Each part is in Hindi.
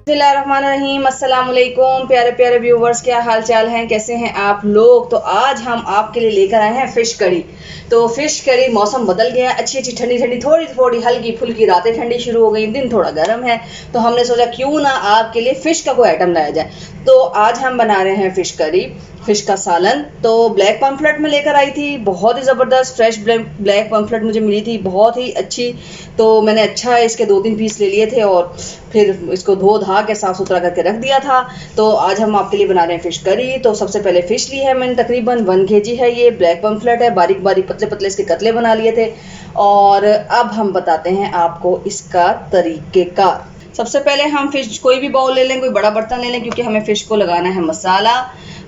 बिस्मिल्लाहिर्रहमानिर्रहीम। अस्सलाम वालेकुम प्यारे प्यारे व्यूवर्स, क्या हाल चाल हैं, कैसे हैं आप लोग। तो आज हम आपके लिए लेकर आए हैं फ़िश करी। तो फ़िश करी, मौसम बदल गया, अच्छी अच्छी ठंडी ठंडी, थोड़ी थोड़ी हल्की फुल्की रातें ठंडी शुरू हो गई, दिन थोड़ा गर्म है, तो हमने सोचा क्यों ना आपके लिए फ़िश का कोई आइटम लाया जाए। तो आज हम बना रहे हैं फ़िश करी, फ़िश का सालन। तो ब्लैक पम्फलेट में लेकर आई थी, बहुत ही ज़बरदस्त फ्रेश ब्लैक पम्फलेट मुझे मिली थी, बहुत ही अच्छी। तो मैंने अच्छा इसके 2-3 पीस ले लिए थे और फिर इसको धो धा के साफ़ सुथरा करके रख दिया था। तो आज हम आपके लिए बना रहे हैं फ़िश करी। तो सबसे पहले फ़िश ली है मैंने, तकरीबन 1 kg है ये। ब्लैक पम्फलेट है, बारीक बारीक पतले पतले इसके कतले बना लिए थे। और अब हम बताते हैं आपको इसका तरीक़ेकार। सबसे पहले हम फ़िश, कोई भी बाउल ले लें, कोई बड़ा बर्तन ले लें, क्योंकि हमें फ़िश को लगाना है मसाला।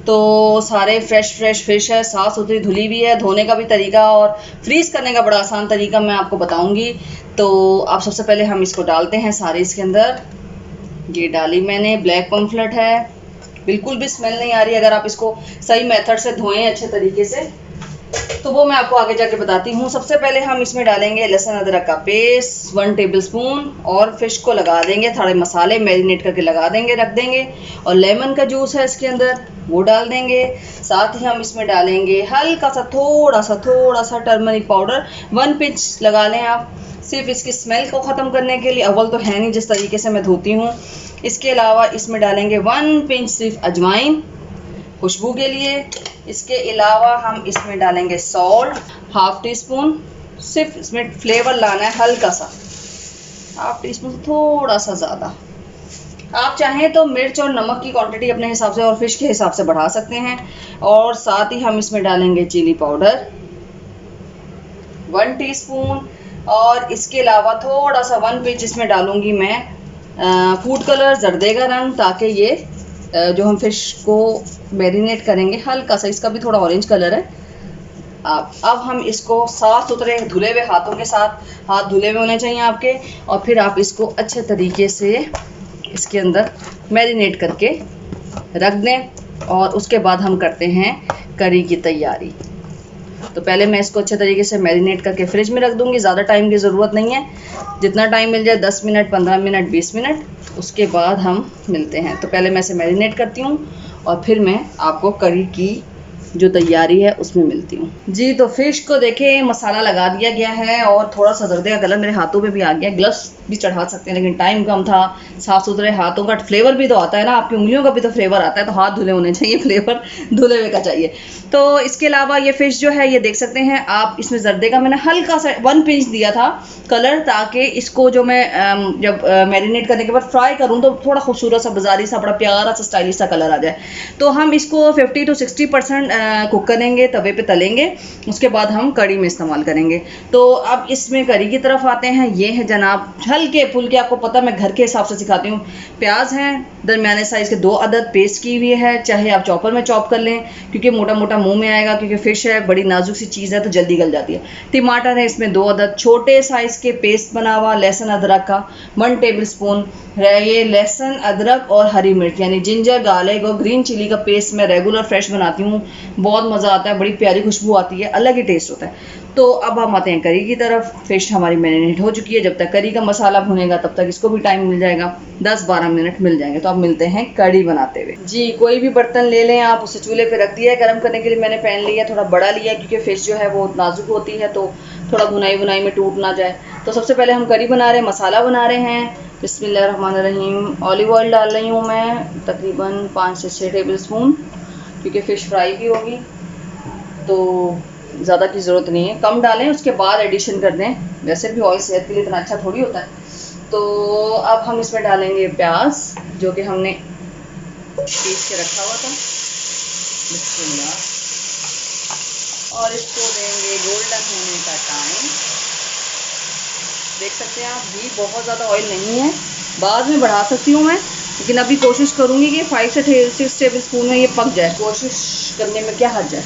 तो सारे फ्रेश फ़िश है, साफ़ सुथरी धुली हुई है। धोने का भी तरीका और फ्रीज़ करने का बड़ा आसान तरीका मैं आपको बताऊंगी। तो आप सबसे पहले हम इसको डालते हैं सारे इसके अंदर। ये डाली मैंने, ब्लैक पम्फलेट है, बिल्कुल भी स्मेल नहीं आ रही अगर आप इसको सही मेथड से धोएं अच्छे तरीके से, तो वो मैं आपको आगे जाके बताती हूँ। सबसे पहले हम इसमें डालेंगे लहसुन अदरक का पेस्ट 1 टेबलस्पून और फिश को लगा देंगे, थोड़े मसाले मैरिनेट करके लगा देंगे, रख देंगे। और लेमन का जूस है इसके अंदर, वो डाल देंगे। साथ ही हम इसमें डालेंगे हल्का सा थोड़ा सा टर्मरिक पाउडर, 1 पिंच लगा लें आप, सिर्फ इसकी स्मेल को ख़त्म करने के लिए। अव्वल तो है नहीं जिस तरीके से मैं धोती हूँ। इसके अलावा इसमें डालेंगे 1 पिंच सिर्फ अजवाइन खुशबू के लिए। इसके अलावा हम इसमें डालेंगे सॉल्ट 1/2 टीस्पून, सिर्फ इसमें फ्लेवर लाना है हल्का सा, 1/2 टीस्पून थोड़ा सा ज़्यादा। आप चाहें तो मिर्च और नमक की क्वांटिटी अपने हिसाब से और फिश के हिसाब से बढ़ा सकते हैं। और साथ ही हम इसमें डालेंगे चिली पाउडर 1 टीस्पून। और इसके अलावा थोड़ा सा 1 पिंच इसमें डालूंगी मैं फूड कलर, जर्दे का रंग, ताकि ये जो हम फिश को मैरिनेट करेंगे हल्का सा, इसका भी थोड़ा ऑरेंज कलर है। अब हम इसको साफ सुथरे धुले हुए हाथों के साथ, हाथ धुले हुए होने चाहिए आपके, और फिर आप इसको अच्छे तरीके से इसके अंदर मैरिनेट करके रख दें। और उसके बाद हम करते हैं करी की तैयारी। तो पहले मैं इसको अच्छे तरीके से मैरिनेट करके फ्रिज में रख दूंगी, ज़्यादा टाइम की ज़रूरत नहीं है, जितना टाइम मिल जाए, 10 मिनट, 15 मिनट, 20 मिनट, उसके बाद हम मिलते हैं। तो पहले मैं इसे मैरिनेट करती हूँ और फिर मैं आपको करी की जो तैयारी है उसमें मिलती हूँ। जी, तो फिश को देखें मसाला लगा दिया गया है और थोड़ा सा जर्दे का कलर मेरे हाथों पे भी आ गया। ग्लव्स भी चढ़ा सकते हैं, लेकिन टाइम कम था। साफ़ सुथरे हाथों का फ्लेवर भी तो आता है ना, आपकी उंगलियों का भी तो फ्लेवर आता है, तो हाथ धुले होने चाहिए, फ्लेवर धुले हुए का चाहिए। तो इसके अलावा ये फ़िश जो है, ये देख सकते हैं आप, इसमें जर्दे का मैंने हल्का सा 1 पिंच दिया था कलर, ताकि इसको जो मैं जब मैरिनेट करने के बाद फ्राई करूँ तो थोड़ा खूबसूरत सा, बाजारी सा, बड़ा प्यारा सा, स्टाइलिश सा कलर आ जाए। तो हम इसको 50 to 60% कुक करेंगे, तवे पे तलेंगे, उसके बाद हम कड़ी में इस्तेमाल करेंगे। तो अब इसमें करी की तरफ आते हैं। ये है जनाब हल्के फुल्के, आपको पता मैं घर के हिसाब से सिखाती हूँ। प्याज हैं दरमियाने साइज़ के 2 अदद, पेस्ट की हुई है, चाहे आप चॉपर में चॉप कर लें, क्योंकि मोटा मोटा मुंह में आएगा, क्योंकि फ़िश है, बड़ी नाजुक सी चीज़ है, तो जल्दी गल जाती है। टमाटर है इसमें 2 अदद, छोटे साइज़ के पेस्ट बना हुआ लहसुन अदरक का 1 टेबलस्पून। ये लहसुन अदरक और हरी मिर्च यानी जिंजर गार्लिक और ग्रीन चिली का पेस्ट मैं रेगुलर फ्रेश बनाती हूँ, बहुत मज़ा आता है, बड़ी प्यारी खुशबू आती है, अलग ही टेस्ट होता है। तो अब हम आते हैं करी की तरफ। फ़िश हमारी मैरिनेट हो चुकी है, जब तक करी का मसाला भुनेगा तब तक इसको भी टाइम मिल जाएगा, 10-12 मिनट मिल जाएंगे। तो अब मिलते हैं कड़ी बनाते हुए। जी, कोई भी बर्तन ले लें आप, उसे चूल्हे पे रख दिया है गर्म करने के लिए। मैंने पैन लिया, थोड़ा बड़ा लिया, क्योंकि फ़िश जो है वो नाजुक होती है, तो थोड़ा भुनाई भुनाई में टूट ना जाए। तो सबसे पहले हम करी बना रहे हैं, मसाला बना रहे हैं। बिस्मिल्लाहिर्रहमानिर्रहीम। ऑलिव ऑयल डाल रही हूँ मैं, तकरीबन 5 से 6 टेबलस्पून, क्योंकि फ़िश फ्राई भी होगी, तो ज़्यादा की ज़रूरत नहीं है, कम डालें, उसके बाद एडिशन कर दें। वैसे भी ऑयल सेहत के लिए इतना अच्छा थोड़ी होता है। तो अब हम इसमें डालेंगे प्याज, जो कि हमने पीस के रखा हुआ था, बिस्मिल्लाह, और इसको देंगे गोल्डन होने का टाइम। देख सकते हैं आप, घी बहुत ज़्यादा ऑयल नहीं है, बाद में बढ़ा सकती हूँ मैं, लेकिन अभी कोशिश करूँगी कि 5 से 6 टेबलस्पून में ये पक जाए। कोशिश करने में क्या हर्ज है।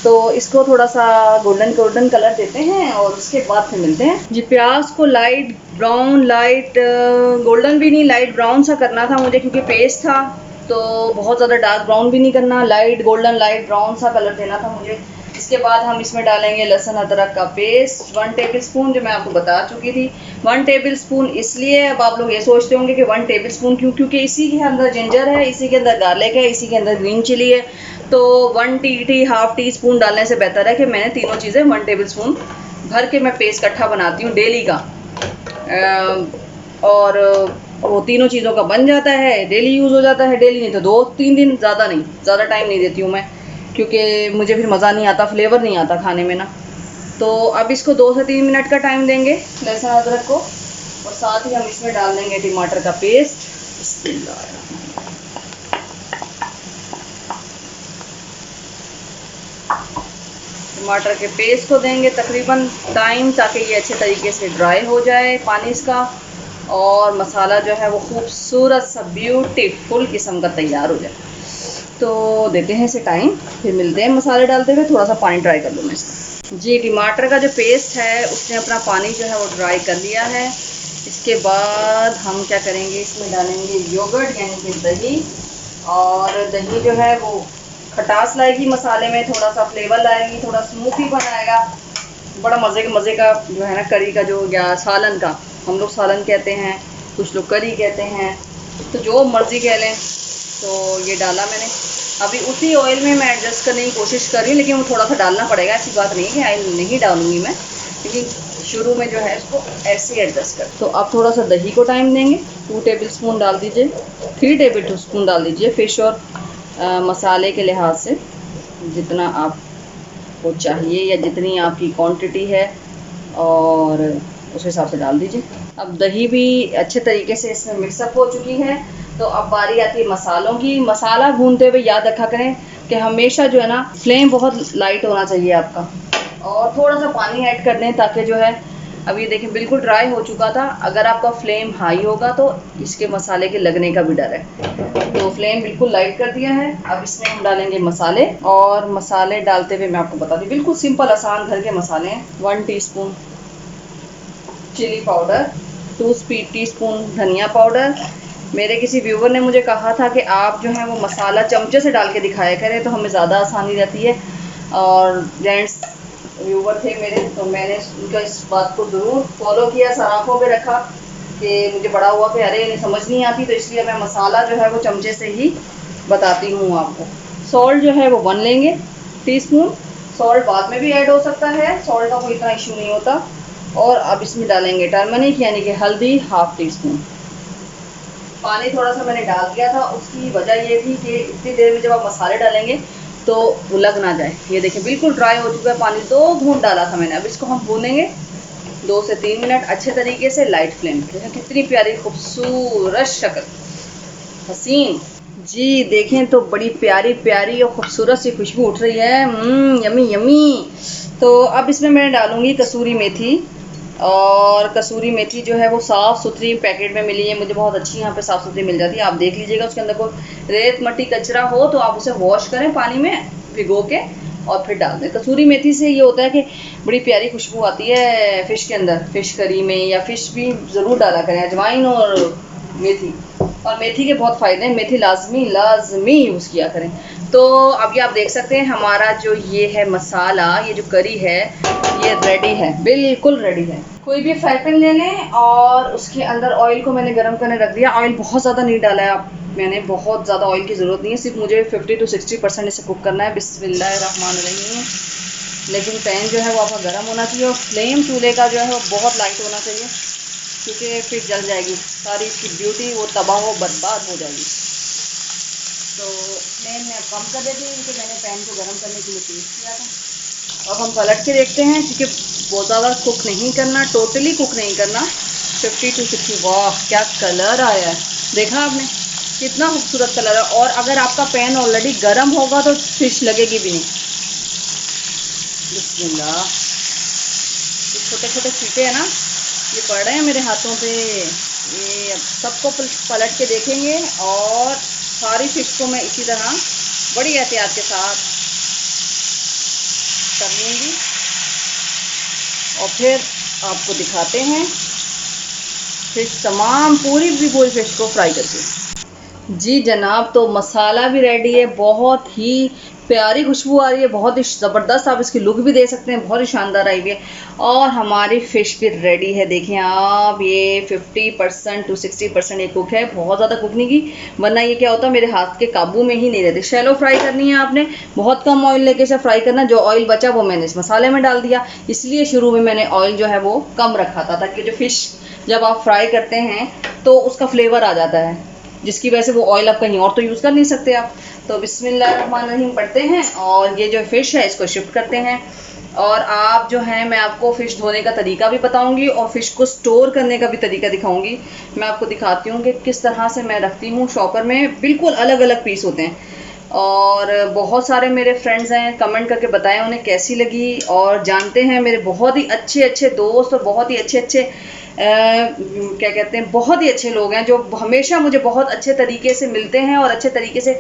तो इसको थोड़ा सा गोल्डन कलर देते हैं और उसके बाद फिर मिलते हैं। जी, प्याज को लाइट ब्राउन, लाइट गोल्डन भी नहीं, लाइट ब्राउन सा करना था मुझे, क्योंकि पेस्ट था, तो बहुत ज़्यादा डार्क ब्राउन भी नहीं करना, लाइट गोल्डन, लाइट ब्राउन सा कलर देना था मुझे। इसके बाद हम इसमें डालेंगे लहसुन अदरक का पेस्ट 1 टेबल स्पून, जो मैं आपको बता चुकी थी। 1 टेबल स्पून इसलिए, अब आप लोग ये सोचते होंगे कि 1 टेबल स्पून क्यों, क्योंकि इसी के अंदर जिंजर है, इसी के अंदर गार्लिक है, इसी के अंदर ग्रीन चिली है। तो 1 हाफ टी स्पून डालने से बेहतर है कि मैंने तीनों चीज़ें 1 टेबल स्पून भर के मैं पेस्ट इकट्ठा बनाती हूँ डेली का। और वो तीनों चीज़ों का बन जाता है, डेली यूज़ हो जाता है। डेली नहीं तो 2-3 दिन, ज़्यादा नहीं, ज़्यादा टाइम नहीं देती हूँ मैं, क्योंकि मुझे फिर मज़ा नहीं आता, फ्लेवर नहीं आता खाने में ना। तो अब इसको 2 से 3 मिनट का टाइम देंगे लहसुन अदरक को, और साथ ही हम इसमें डाल देंगे टमाटर का पेस्ट। टमाटर के पेस्ट को देंगे तकरीबन टाइम, ताकि ये अच्छे तरीके से ड्राई हो जाए पानी इसका, और मसाला जो है वो खूबसूरत सा ब्यूटीफुल किस्म का तैयार हो जाए। तो देते हैं इसे टाइम, फिर मिलते हैं मसाले डालते हुए। थोड़ा सा पानी ड्राई कर लूँ मैं इसका। जी, टमाटर का जो पेस्ट है उसने अपना पानी जो है वो ड्राई कर लिया है। इसके बाद हम क्या करेंगे, इसमें डालेंगे योगर्ट यानी कि दही। और दही जो है वो खटास लाएगी मसाले में, थोड़ा सा फ्लेवर लाएगी, थोड़ा स्मूथी बनाएगा, बड़ा मज़े का जो है ना करी का जो, या सालन का, हम लोग सालन कहते हैं, कुछ लोग करी कहते हैं, तो जो मर्ज़ी कह लें। तो ये डाला मैंने, अभी उसी ऑयल में मैं एडजस्ट करने की कोशिश कर रही हूँ, लेकिन वो थोड़ा सा डालना पड़ेगा, ऐसी बात नहीं है कि ऑयल नहीं डालूंगी मैं, लेकिन शुरू में जो है इसको ऐसे एडजस्ट कर। तो आप थोड़ा सा दही को टाइम देंगे, 2 टेबल स्पून डाल दीजिए, 3 टेबल स्पून डाल दीजिए फिश और मसाले के लिहाज से, जितना आपको चाहिए या जितनी आपकी क्वांटिटी है, और उस हिसाब से डाल दीजिए। अब दही भी अच्छे तरीके से इसमें मिक्सअप हो चुकी है। तो अब बारी आती है मसालों की। मसाला भूनते हुए याद रखा करें कि हमेशा जो है ना फ्लेम बहुत लाइट होना चाहिए आपका, और थोड़ा सा पानी ऐड कर दें, ताकि जो है, अब ये देखें बिल्कुल ड्राई हो चुका था। अगर आपका फ्लेम हाई होगा तो इसके मसाले के लगने का भी डर है, तो फ्लेम बिल्कुल लाइट कर दिया है। अब इसमें हम डालेंगे मसाले, और मसाले डालते हुए मैं आपको बता दूँ, बिल्कुल सिंपल आसान घर के मसाले हैं। 1 टीस्पून चिली पाउडर, 2 टीस्पून धनिया पाउडर। मेरे किसी व्यूवर ने मुझे कहा था कि आप जो है वो मसाला चमचे से डाल के दिखाया करें, तो हमें ज़्यादा आसानी रहती है। और जेंट्स व्यूवर थे मेरे, तो मैंने उनका इस बात को ज़रूर फॉलो किया, सराखों पे रखा, कि मुझे बड़ा हुआ कि अरे इन्हें समझ नहीं आती, तो इसलिए मैं मसाला जो है वो चमचे से ही बताती हूँ आपको। सॉल्ट जो है वो 1 लेंगे टीस्पून, सॉल्ट बाद में भी ऐड हो सकता है, सॉल्ट का कोई इतना इशू नहीं होता। और अब इसमें डालेंगे टर्मरिक यानी कि हल्दी, हाफ टीस्पून। पानी थोड़ा सा मैंने डाल दिया था, उसकी वजह ये थी कि इतनी देर में जब आप मसाले डालेंगे तो वो लग ना जाए। ये देखें बिल्कुल ड्राई हो चुका है पानी, 2 घूंट डाला था मैंने। अब इसको हम भूनेंगे 2 से 3 मिनट अच्छे तरीके से लाइट फ्लेम पे। देखें कितनी प्यारी खूबसूरत शक्ल, हसीन। जी देखें तो बड़ी प्यारी प्यारी और खूबसूरत सी खुशबू उठ रही है, यमी यमी। तो अब इसमें मैं डालूँगी कसूरी मेथी, और कसूरी मेथी जो है वो साफ़ सुथरी पैकेट में मिली है मुझे, बहुत अच्छी यहाँ पे साफ़ सुथरी मिल जाती है। आप देख लीजिएगा उसके अंदर कोई रेत मट्टी कचरा हो तो आप उसे वॉश करें पानी में भिगो के, और फिर डाल दें। कसूरी मेथी से ये होता है कि बड़ी प्यारी खुशबू आती है फ़िश के अंदर, फ़िश करी में, या फ़िश भी ज़रूर डाला करें, अजवाइन और मेथी। और मेथी के बहुत फ़ायदे हैं, मेथी लाजमी यूज़ किया करें। तो अब ये आप देख सकते हैं हमारा जो ये है मसाला, ये जो करी है ये रेडी है, बिल्कुल रेडी है। कोई भी फ्राई पैन ले लें, और उसके अंदर ऑयल को मैंने गर्म करने रख दिया। ऑयल बहुत ज़्यादा नहीं डाला है मैंने, बहुत ज़्यादा ऑयल की ज़रूरत नहीं है, सिर्फ मुझे 50 to 60% इसे कुक करना है। बिस्मिल्लाहिर्रहमानिर्रहीम। लेकिन पैन जो है वो आपका गर्म होना चाहिए, और फ्लेम चूल्हे का जो है वो बहुत लाइट होना चाहिए, क्योंकि फिर जल जाएगी सारी इसकी ब्यूटी, वो तबाह हो बर्बाद हो जाएगी। तो फ्लेम मैं कम कर देती हूँ, क्योंकि मैंने पैन को गर्म करने के लिए तेज़ किया था। अब हम पलट के देखते हैं, क्योंकि बहुत ज़्यादा कुक नहीं करना, टोटली कुक नहीं करना, 50 to 60। वाह क्या कलर आया है, देखा आपने कितना खूबसूरत कलर है। और अगर आपका पैन ऑलरेडी गर्म होगा तो फिश लगेगी भी नहीं। बिस्मिल्लाह, ये छोटे छोटे छींटे हैं ना, ये पड़ रहे हैं मेरे हाथों पे। ये अब सबको पलट के देखेंगे, और सारी फिश को मैं इसी तरह बड़ी एहतियात के साथ कर लूँगी, और फिर आपको दिखाते हैं फिश, तमाम पूरी फिश को फ्राई करके। जी जनाब, तो मसाला भी रेडी है, बहुत ही प्यारी खुशबू आ रही है, बहुत ही ज़बरदस्त। आप इसकी लुक भी दे सकते हैं, बहुत ही शानदार आई हुई है। और हमारी फ़िश भी रेडी है। देखें आप, ये 50% टू 60% ये कुक है, बहुत ज़्यादा कुक नहीं की, वरना ये क्या होता है मेरे हाथ के काबू में ही नहीं रहती। शैलो फ्राई करनी है आपने, बहुत कम ऑयल लेके इसे फ्राई करना। जो ऑयल बचा वो मैंने इस मसाले में डाल दिया, इसलिए शुरू में मैंने ऑयल जो है वो कम रखा था, ताकि जो फ़िश जब आप फ्राई करते हैं तो उसका फ्लेवर आ जाता है, जिसकी वजह से वो ऑयल आप कहीं और तो यूज़ कर नहीं सकते आप। तो बिस्मिल्लाहिर्रहमानिर्रहीम पढ़ते हैं और ये जो फ़िश है इसको शिफ्ट करते हैं। और आप जो है, मैं आपको फ़िश धोने का तरीका भी बताऊंगी और फ़िश को स्टोर करने का भी तरीका दिखाऊंगी। मैं आपको दिखाती हूँ कि किस तरह से मैं रखती हूँ। शॉपर में बिल्कुल अलग अलग पीस होते हैं और बहुत सारे मेरे फ्रेंड्स हैं, कमेंट करके बताएं उन्हें कैसी लगी। और जानते हैं मेरे बहुत ही अच्छे अच्छे दोस्त और बहुत ही अच्छे अच्छे क्या कहते हैं, बहुत ही अच्छे लोग हैं जो हमेशा मुझे बहुत अच्छे तरीके से मिलते हैं और अच्छे तरीके से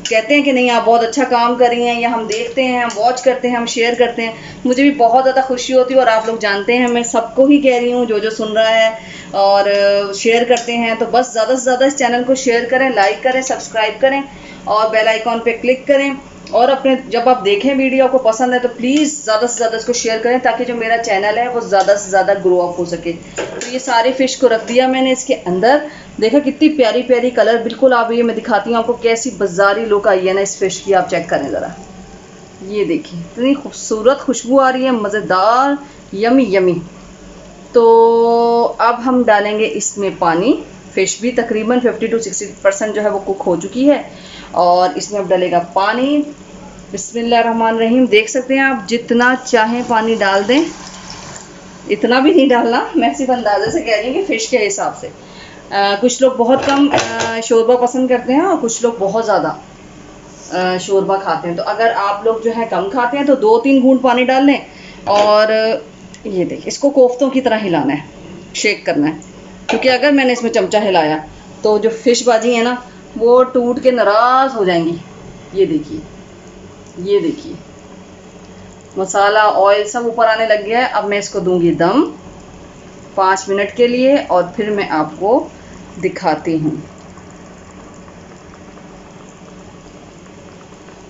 कहते हैं कि नहीं आप बहुत अच्छा काम कर रही हैं, या हम देखते हैं, हम वॉच करते हैं, हम शेयर करते हैं। मुझे भी बहुत ज़्यादा खुशी होती है और आप लोग जानते हैं मैं सबको ही कह रही हूँ जो जो सुन रहा है और शेयर करते हैं। तो बस ज़्यादा से ज़्यादा इस चैनल को शेयर करें, लाइक करें, सब्सक्राइब करें और बेल आइकॉन पे क्लिक करें। और अपने जब आप देखें वीडियो को पसंद है तो प्लीज़ ज़्यादा से ज़्यादा इसको शेयर करें, ताकि जो मेरा चैनल है वो ज़्यादा से ज़्यादा ग्रो अप हो सके। तो ये सारी फ़िश को रख दिया मैंने इसके अंदर। देखा कितनी प्यारी प्यारी कलर बिल्कुल आ गई है। मैं दिखाती हूँ आपको कैसी बाजारी लुक आई है ना इस फ़िश की, आप चेक करें ज़रा। ये देखिए इतनी खूबसूरत खुशबू आ रही है, मज़ेदार, यमी यमी। तो अब हम डालेंगे इसमें पानी। फ़िश भी तकरीबन 50 टू 60% जो है वो कुक हो चुकी है और इसमें अब डलेगा पानी। बिस्मिल्लाहिर्रहमानिर्रहीम। देख सकते हैं आप, जितना चाहें पानी डाल दें, इतना भी नहीं डालना, मैं सिर्फ अंदाजे से कह रही हूँ कि फ़िश के हिसाब से। कुछ लोग बहुत कम शोरबा पसंद करते हैं और कुछ लोग बहुत ज़्यादा शोरबा खाते हैं। तो अगर आप लोग जो है कम खाते हैं तो 2-3 घूंट पानी डाल लें। और ये देखिए इसको कोफ्तों की तरह हिलाना है, शेक करना है, क्योंकि अगर मैंने इसमें चमचा हिलाया तो जो फ़िश बाजी है ना वो टूट के नाराज़ हो जाएंगी। ये देखिए, ये देखिए मसाला ऑयल सब ऊपर आने लग गया है। अब मैं इसको दूंगी दम 5 मिनट के लिए और फिर मैं आपको दिखाती हूँ।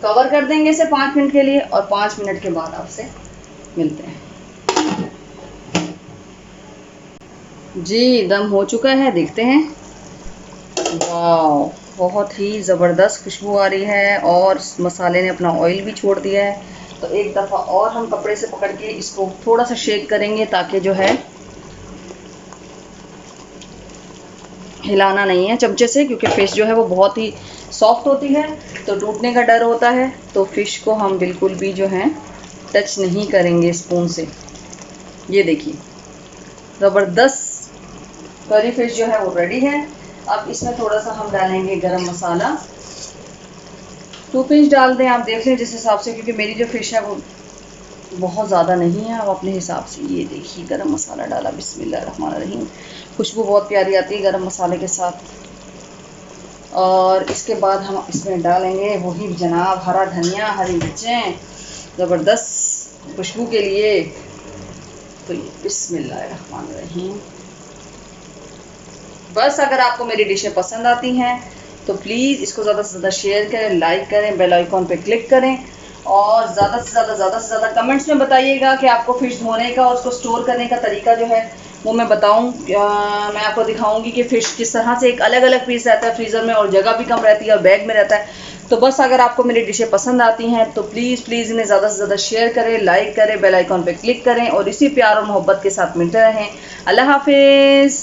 कवर कर देंगे इसे 5 मिनट के लिए और 5 मिनट के बाद आपसे मिलते हैं। जी दम हो चुका है, देखते हैं। वाह, बहुत ही ज़बरदस्त खुशबू आ रही है और मसाले ने अपना ऑयल भी छोड़ दिया है। तो एक दफ़ा और हम कपड़े से पकड़ के इसको थोड़ा सा शेक करेंगे, ताकि जो है हिलाना नहीं है चमचे से, क्योंकि फ़िश जो है वो बहुत ही सॉफ्ट होती है तो टूटने का डर होता है। तो फ़िश को हम बिल्कुल भी जो है टच नहीं करेंगे स्पून से। ये देखिए ज़बरदस्त करी फ़िश जो है वो रेडी है। अब इसमें थोड़ा सा हम डालेंगे गरम मसाला। 2 पिंच डाल दें, आप देख लें जिस हिसाब से, क्योंकि मेरी जो फ़िश है वो बहुत ज़्यादा नहीं है, आप अपने हिसाब से। ये देखिए गरम मसाला डाला, बिस्मिल्लाहिर्रहमानिर्रहीम। खुशबू बहुत प्यारी आती है गरम मसाले के साथ। और इसके बाद हम इसमें डालेंगे वही जनाब हरा धनिया, हरी मिर्चें ज़बरदस्त खुशबू के लिए। तो ये बिस्मिल्लाहिर्रहमानिर्रहीम। बस अगर आपको मेरी डिशें पसंद आती हैं तो प्लीज़ इसको ज़्यादा से ज़्यादा शेयर करें, लाइक करें, बेल आइकॉन पे क्लिक करें और ज़्यादा से ज़्यादा कमेंट्स में बताइएगा कि आपको फ़िश धोने का और उसको स्टोर करने का तरीका जो है वो मैं बताऊं। मैं आपको दिखाऊंगी कि फ़िश किस तरह से एक अलग अलग पीस रहता है फ्रीज़र में और जगह भी कम रहती है और बैग में रहता है। तो बस अगर आपको मेरी डिशें पसंद आती हैं तो प्लीज़ इन्हें ज़्यादा से ज़्यादा शेयर करें, लाइक करें, बेल आइकॉन पे क्लिक करें और इसी प्यार और मोहब्बत के साथ मिलते रहें। अल्लाह हाफिज़।